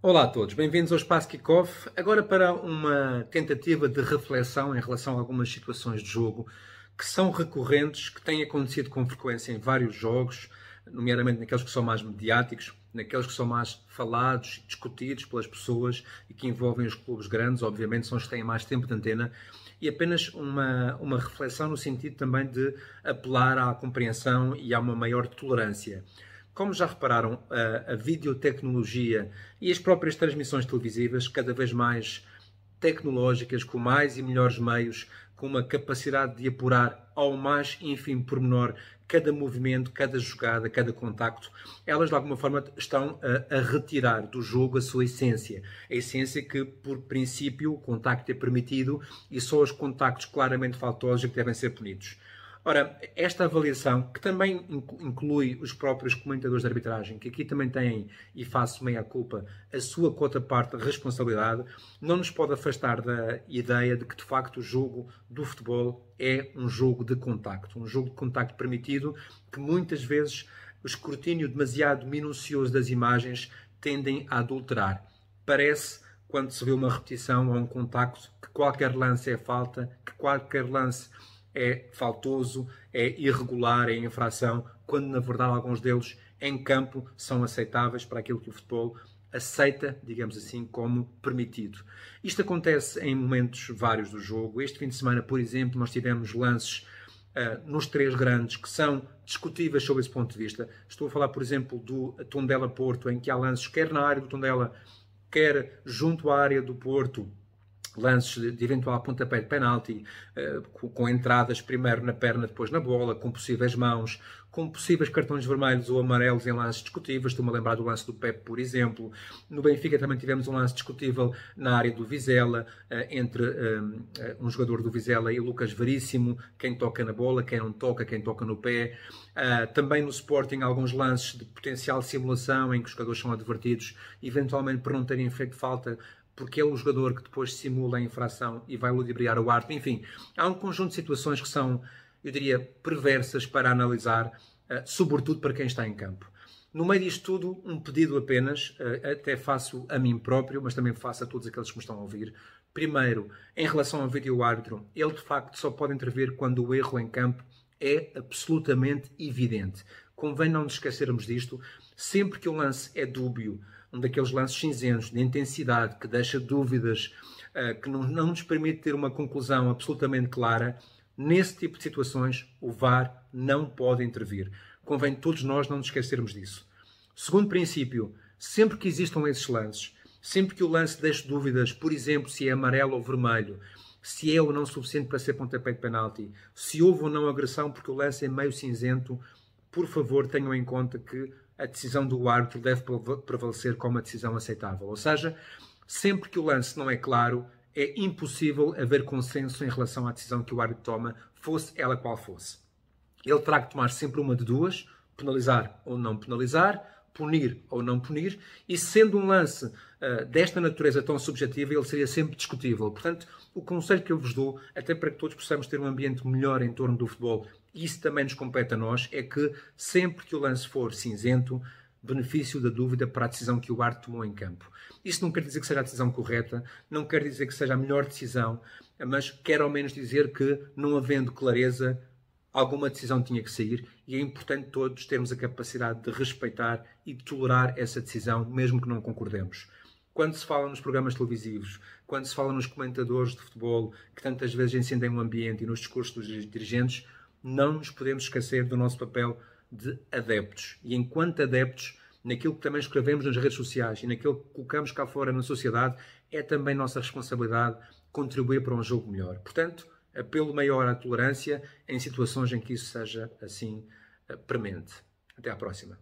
Olá a todos, bem-vindos ao Espaço Kickoff. Agora para uma tentativa de reflexão em relação a algumas situações de jogo que são recorrentes, que têm acontecido com frequência em vários jogos, nomeadamente naqueles que são mais mediáticos, naqueles que são mais falados, discutidos pelas pessoas e que envolvem os clubes grandes, obviamente são os que têm mais tempo de antena, e apenas uma reflexão no sentido também de apelar à compreensão e a uma maior tolerância. Como já repararam, a videotecnologia e as próprias transmissões televisivas, cada vez mais tecnológicas, com mais e melhores meios, com uma capacidade de apurar ao mais ínfimo pormenor cada movimento, cada jogada, cada contacto, elas de alguma forma estão a retirar do jogo a sua essência. A essência que, por princípio, o contacto é permitido e só os contactos claramente faltosos é que devem ser punidos. Ora, esta avaliação, que também inclui os próprios comentadores de arbitragem, que aqui também têm, e faço meia culpa, a sua quota parte de responsabilidade, não nos pode afastar da ideia de que, de facto, o jogo do futebol é um jogo de contacto permitido, que muitas vezes o escrutínio demasiado minucioso das imagens tendem a adulterar. Parece, quando se vê uma repetição ou um contacto, que qualquer lance é falta, que qualquer lance é faltoso, é irregular, é infração, quando na verdade alguns deles em campo são aceitáveis para aquilo que o futebol aceita, digamos assim, como permitido. Isto acontece em momentos vários do jogo. Este fim de semana, por exemplo, nós tivemos lances nos três grandes que são discutíveis sob esse ponto de vista. Estou a falar, por exemplo, do Tondela-Porto, em que há lances quer na área do Tondela, quer junto à área do Porto, lances de eventual pontapé de penalti, com entradas primeiro na perna, depois na bola, com possíveis mãos, com possíveis cartões vermelhos ou amarelos em lances discutíveis. Estou-me a lembrar do lance do Pepe, por exemplo. No Benfica também tivemos um lance discutível na área do Vizela, entre um jogador do Vizela e o Lucas Veríssimo, quem toca na bola, quem não toca, quem toca no pé. Também no Sporting, alguns lances de potencial simulação em que os jogadores são advertidos, eventualmente por não terem feito falta, porque é o jogador que depois simula a infração e vai ludibriar o árbitro. Enfim, há um conjunto de situações que são, eu diria, perversas para analisar, sobretudo para quem está em campo. No meio disto tudo, um pedido apenas, até faço a mim próprio, mas também faço a todos aqueles que me estão a ouvir. Primeiro, em relação ao vídeo-árbitro, ele de facto só pode intervir quando o erro em campo é absolutamente evidente. Convém não nos esquecermos disto. Sempre que o lance é dúbio, um daqueles lances cinzentos, de intensidade, que deixa dúvidas, que não nos permite ter uma conclusão absolutamente clara, nesse tipo de situações o VAR não pode intervir. Convém todos nós não nos esquecermos disso. Segundo princípio, sempre que existam esses lances, sempre que o lance deixe dúvidas, por exemplo, se é amarelo ou vermelho, se é ou não suficiente para ser pontapé de penalti, se houve ou não agressão porque o lance é meio cinzento, por favor tenham em conta que a decisão do árbitro deve prevalecer como a decisão aceitável. Ou seja, sempre que o lance não é claro, é impossível haver consenso em relação à decisão que o árbitro toma, fosse ela qual fosse. Ele terá que tomar sempre uma de duas, penalizar ou não penalizar, punir ou não punir, e sendo um lance desta natureza tão subjetiva, ele seria sempre discutível. Portanto, o conselho que eu vos dou, até para que todos possamos ter um ambiente melhor em torno do futebol, e isso também nos compete a nós, é que sempre que o lance for cinzento, benefício da dúvida para a decisão que o árbitro tomou em campo. Isso não quer dizer que seja a decisão correta, não quer dizer que seja a melhor decisão, mas quer ao menos dizer que, não havendo clareza, alguma decisão tinha que sair, e é importante todos termos a capacidade de respeitar e de tolerar essa decisão, mesmo que não concordemos. Quando se fala nos programas televisivos, quando se fala nos comentadores de futebol, que tantas vezes encendem o ambiente, e nos discursos dos dirigentes, não nos podemos esquecer do nosso papel de adeptos. E enquanto adeptos, naquilo que também escrevemos nas redes sociais e naquilo que colocamos cá fora na sociedade, é também nossa responsabilidade contribuir para um jogo melhor. Portanto, apelo maior à tolerância em situações em que isso seja assim premente. Até à próxima.